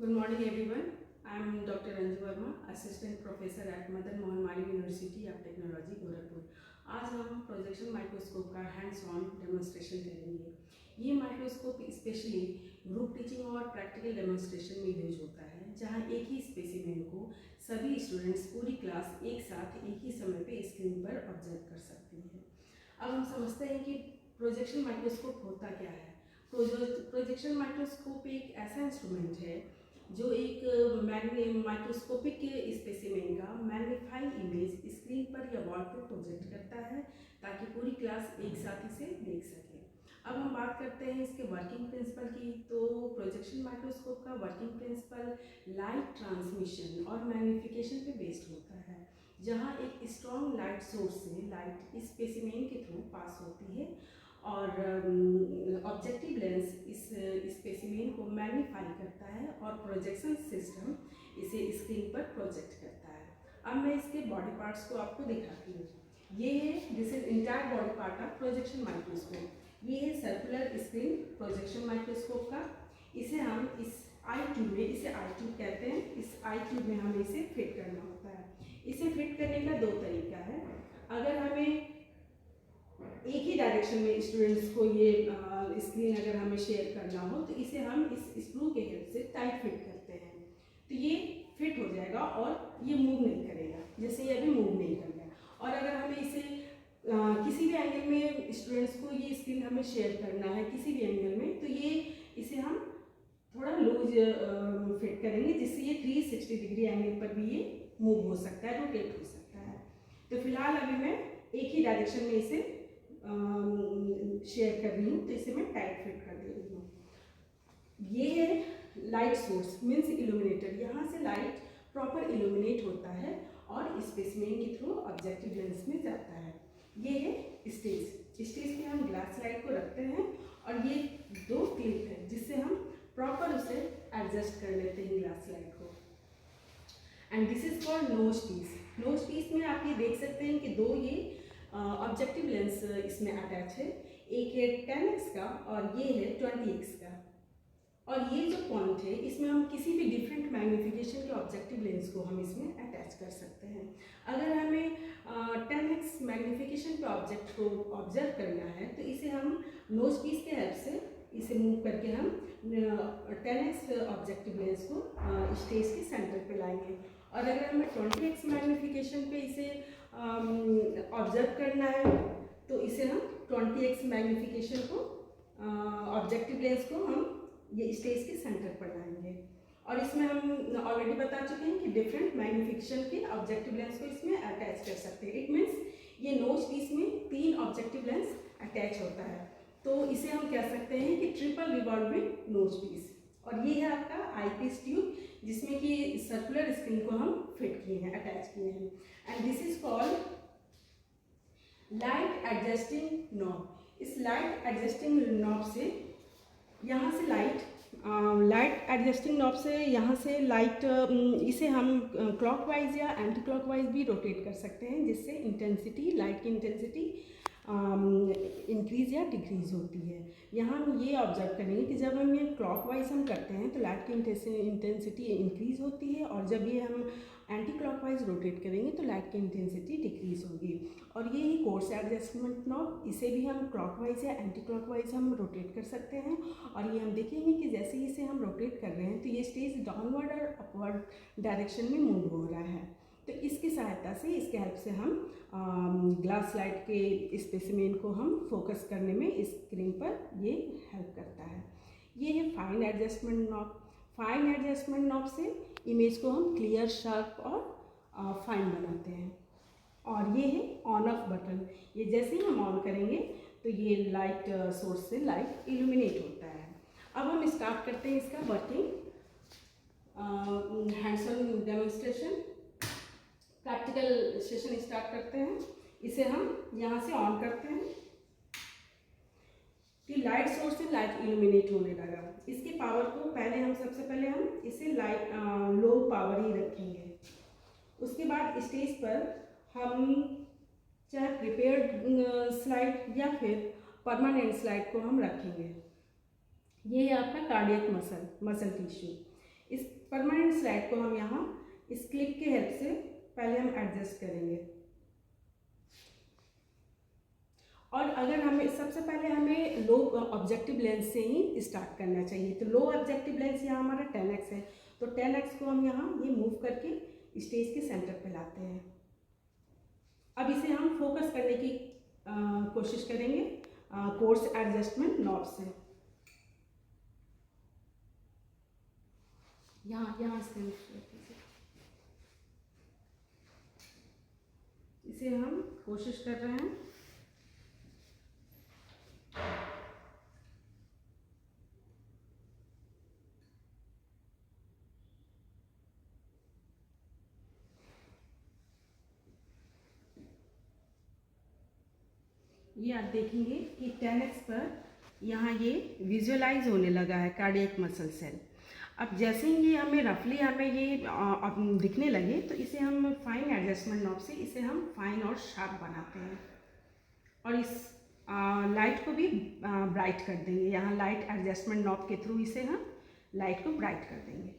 Good morning everyone. I am Dr. Anju Verma, Assistant Professor at Madan Mohan Malviya University of Technology, Gorakhpur. आज हम projection microscope का hands on demonstration करेंगे। ये microscope specially group teaching और practical demonstration में use होता है, जहाँ एक ही स्पेसिमेन को सभी स्टूडेंट्स पूरी क्लास एक साथ एक ही समय पे स्क्रीन पर ऑब्जर्व कर सकती हैं। अब हम समझते हैं कि प्रोजेक्शन माइक्रोस्कोप होता क्या है। प्रोजेक्शन माइक्रोस्कोप एक ऐसा इंस्ट्रूमेंट है जो एक माइक्रोस्कोपिक स्पेसिमेन का मैग्नीफाई इमेज स्क्रीन पर या वॉल पर प्रोजेक्ट करता है, ताकि पूरी क्लास एक साथ इसे देख सके। अब हम बात करते हैं इसके वर्किंग प्रिंसिपल की। तो प्रोजेक्शन माइक्रोस्कोप का वर्किंग प्रिंसिपल लाइट ट्रांसमिशन और मैग्नीफिकेशन पे बेस्ड होता है, जहाँ एक स्ट्रॉन्ग लाइट सोर्स से लाइट इस स्पेसिमेन के थ्रू पास होती है और ऑब्जेक्टिव लेंस इस स्पेसिमेन को मैग्नीफाई करता है और प्रोजेक्शन सिस्टम इसे स्क्रीन पर प्रोजेक्ट करता है। अब मैं इसके बॉडी पार्ट्स को आपको दिखाती हूँ। ये है, this is entire body part of projection microscope. ये है सर्कुलर स्क्रीन प्रोजेक्शन माइक्रोस्कोप का। इसे हम इस आई ट्यूब में, इसे आई ट्यूब कहते हैं, इस आई ट्यूब में हमें इसे फिट करना होता है। इसे फिट करने का दो तरीका है। अगर हमें एक ही डायरेक्शन में स्टूडेंट्स को ये स्क्रीन अगर हमें शेयर करना हो, तो इसे हम इस स्क्रू के हेल्प से टाइट फिट करते हैं, तो ये फिट हो जाएगा और ये मूव नहीं करेगा, जैसे ये अभी मूव नहीं कर रहा। और अगर हमें इसे किसी भी एंगल में स्टूडेंट्स को ये स्क्रीन हमें शेयर करना है किसी भी एंगल में, तो ये इसे हम थोड़ा लूज फिट करेंगे, जिससे ये 360 डिग्री एंगल पर भी ये मूव हो सकता है, रोटेट हो सकता है। तो फिलहाल अभी मैं एक ही डायरेक्शन में इसे शेयर कर रही हूँ, तो इसे मैं टाइट फिट कर दे रही हूँ। ये है लाइट सोर्स मीन्स इल्यूमिनेटर। यहाँ से लाइट प्रॉपर इल्यूमिनेट होता है और स्पेसिमेन के थ्रू ऑब्जेक्टिव लेंस में जाता है। ये है स्टेज। स्टेज पे हम ग्लास लाइट को रखते हैं और ये दो क्लिप है जिससे हम प्रॉपर उसे एडजस्ट कर लेते हैं ग्लास लाइट को। And this is called nose piece. Nose piece में आप ये देख सकते हैं कि दो ये ऑब्जेक्टिव लेंस इसमें अटैच है। एक है 10x का और ये है 20x का। और ये जो पॉइंट है, इसमें हम किसी भी डिफरेंट मैग्नीफिकेशन के ऑब्जेक्टिव लेंस को हम इसमें अटैच कर सकते हैं। अगर हमें 10x मैग्नीफिकेशन के ऑब्जेक्ट को ऑब्जर्व करना है, तो इसे हम नोज पीस के हेल्प से इसे मूव करके हम 10x ऑब्जेक्टिव लेंस को स्टेज के सेंटर पे लाएंगे। और अगर हमें 20x मैग्नीफिकेशन पे इसे ऑब्जर्व करना है, तो इसे हम 20x मैग्नीफिकेशन को ऑब्जेक्टिव लेंस को हम ये स्टेज के सेंटर पर लाएंगे। और इसमें हम ऑलरेडी बता चुके हैं कि डिफरेंट मैग्नीफिकेशन के ऑब्जेक्टिव लेंस को इसमें अटैच कर सकते हैं। इट मीन्स ये नोज पीस में 3 ऑब्जेक्टिव लेंस अटैच होता है, तो इसे हम कह सकते हैं कि ट्रिपल रिवॉल्विंग नोज पीस। और ये है आपका आई पीस ट्यूब, जिसमें कि सर्कुलर स्क्रीन को हम फिट किए हैं, अटैच किए हैं। And this is called light adjusting knob. इस लाइट एडजस्टिंग नॉब से यहाँ से लाइट एडजस्टिंग नॉब से यहाँ से लाइट इसे हम क्लॉकवाइज या एंटी क्लॉकवाइज भी रोटेट कर सकते हैं, जिससे इंटेंसिटी, लाइट की इंटेंसिटी इंक्रीज या डिक्रीज होती है। यहाँ हम ये ऑब्जर्व करेंगे कि जब हम ये क्लॉकवाइज हम करते हैं तो लाइट की इंटेंसिटी इंक्रीज होती है, और जब ये हम एंटी क्लॉकवाइज रोटेट करेंगे तो लाइट की इंटेंसिटी डिक्रीज होगी। और ये ही कोर्स एडजस्टमेंट नॉब, इसे भी हम क्लॉकवाइज या एंटी क्लॉकवाइज हम रोटेट कर सकते हैं। और ये हम देखेंगे कि जैसे ही इसे हम रोटेट कर रहे हैं तो ये स्टेज डाउनवर्ड और अपवर्ड डायरेक्शन में मूव हो रहा है। तो इसकी सहायता से, इसके हेल्प से हम ग्लास लाइट के स्पेसिमेन को हम फोकस करने में स्क्रीन पर ये हेल्प करता है। ये है fine adjustment knob. Fine adjustment knob से इमेज को हम क्लियर, शार्प और फाइन बनाते हैं। और ये है ऑन ऑफ बटन। ये जैसे ही हम ऑन करेंगे तो ये लाइट सोर्स से लाइट इल्यूमिनेट होता है। अब हम स्टार्ट करते हैं इसका working hands on demonstration, practical session start करते हैं। इसे हम यहाँ से ऑन करते हैं कि लाइट सोर्स से लाइट इल्यूमिनेट होने लगा। इसकी पावर को सबसे पहले हम इसे लाइट लो पावर ही रखेंगे। उसके बाद स्टेज पर हम चाहे प्रिपेयर्ड स्लाइड या फिर परमानेंट स्लाइड को हम रखेंगे। ये है आपका कार्डियक मसल टिश्यू। इस परमानेंट स्लाइड को हम यहाँ इस क्लिप के हेल्प से पहले हम एडजस्ट करेंगे। और अगर हमें सबसे पहले हमें लो ऑब्जेक्टिव लेंस से ही स्टार्ट करना चाहिए। तो लो ऑब्जेक्टिव लेंस यहाँ हमारा 10x है, तो 10x को हम यहाँ ये मूव करके स्टेज के सेंटर पे लाते हैं। अब इसे हम फोकस करने की कोशिश करेंगे कोर्स एडजस्टमेंट नॉब से। यहाँ इसे हम कोशिश कर रहे हैं। ये आप देखेंगे कि 10x पर यहाँ ये विजुअलाइज होने लगा है कार्डियक मसल सेल। अब जैसे ही ये हमें ये दिखने लगे तो इसे हम फाइन एडजस्टमेंट नॉब से इसे हम फाइन और शार्प बनाते हैं और इस लाइट को भी ब्राइट कर देंगे। यहाँ लाइट एडजस्टमेंट नॉब के थ्रू इसे हम लाइट को ब्राइट कर देंगे।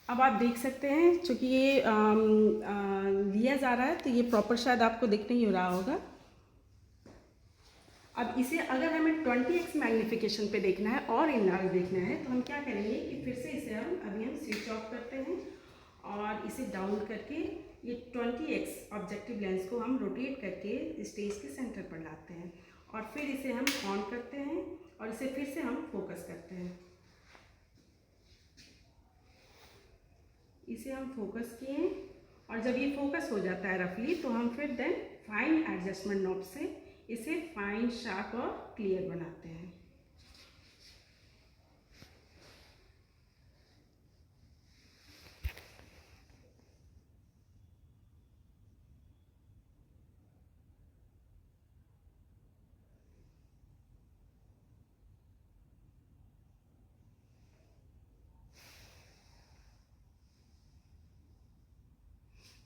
अब आप देख सकते हैं चूँकि ये लिया जा रहा है तो ये प्रॉपर शायद आपको दिख नहीं हो रहा होगा। अब इसे अगर हमें 20x मैग्नीफिकेशन पे देखना है और इनलार्ज देखना है तो हम क्या करेंगे कि फिर से इसे हम स्विच ऑफ करते हैं और इसे डाउन करके ये 20x ऑब्जेक्टिव लेंस को हम रोटेट करके स्टेज के सेंटर पर लाते हैं और फिर इसे हम ऑन करते हैं और इसे फिर से हम फोकस करते हैं। इसे हम फोकस किए और जब ये फोकस हो जाता है रफली तो हम फिर देन फाइन एडजस्टमेंट नॉब से इसे फाइन शार्प और क्लियर बनाते हैं।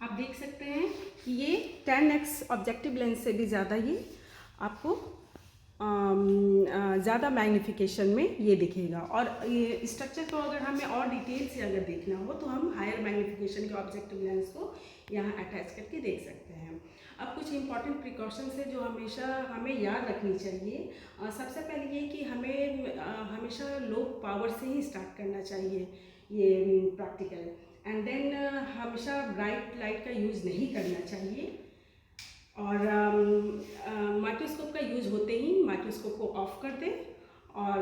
आप देख सकते हैं कि ये 10x ऑब्जेक्टिव लेंस से भी ज़्यादा ये आपको ज़्यादा मैग्नीफिकेशन में ये दिखेगा। और ये स्ट्रक्चर को अगर हमें और डिटेल से अगर देखना हो तो हम हायर मैग्नीफिकेशन के ऑब्जेक्टिव लेंस को यहाँ अटैच करके देख सकते हैं। अब कुछ इंपॉर्टेंट प्रिकॉशंस है जो हमेशा हमें याद रखनी चाहिए। सबसे पहले ये कि हमें हमेशा लो पावर से ही स्टार्ट करना चाहिए ये प्रैक्टिकल। एंड देन हमेशा ब्राइट लाइट का यूज़ नहीं करना चाहिए और माइक्रोस्कोप का यूज़ होते ही माइक्रोस्कोप को ऑफ कर दें और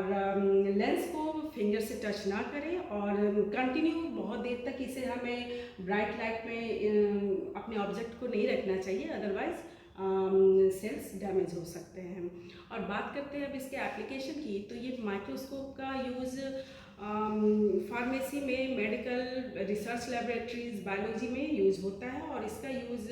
लेंस को फिंगर से टच ना करें और कंटिन्यू बहुत देर तक इसे हमें ब्राइट लाइट में अपने ऑब्जेक्ट को नहीं रखना चाहिए, अदरवाइज सेल्स डैमेज हो सकते हैं। और बात करते हैं अब इसके एप्लीकेशन की, तो ये माइक्रोस्कोप का यूज़ फार्मेसी में, मेडिकल रिसर्च लैबोरेटरीज, बायोलॉजी में यूज़ होता है और इसका यूज़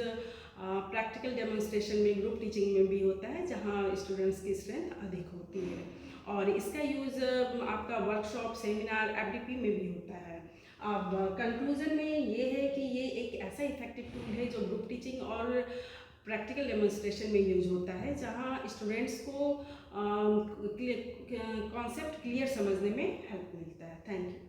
प्रैक्टिकल डेमोन्स्ट्रेशन में, ग्रुप टीचिंग में भी होता है जहाँ स्टूडेंट्स की स्ट्रेंथ अधिक होती है। और इसका यूज़ आपका वर्कशॉप, सेमिनार, एफडीपी में भी होता है। अब कंक्लूजन में ये है कि ये एक ऐसा इफेक्टिव टूल है जो ग्रुप टीचिंग और प्रैक्टिकल डेमोन्स्ट्रेशन में यूज होता है जहाँ स्टूडेंट्स को कॉन्सेप्ट क्लियर समझने में हेल्प मिलता है। Thank you.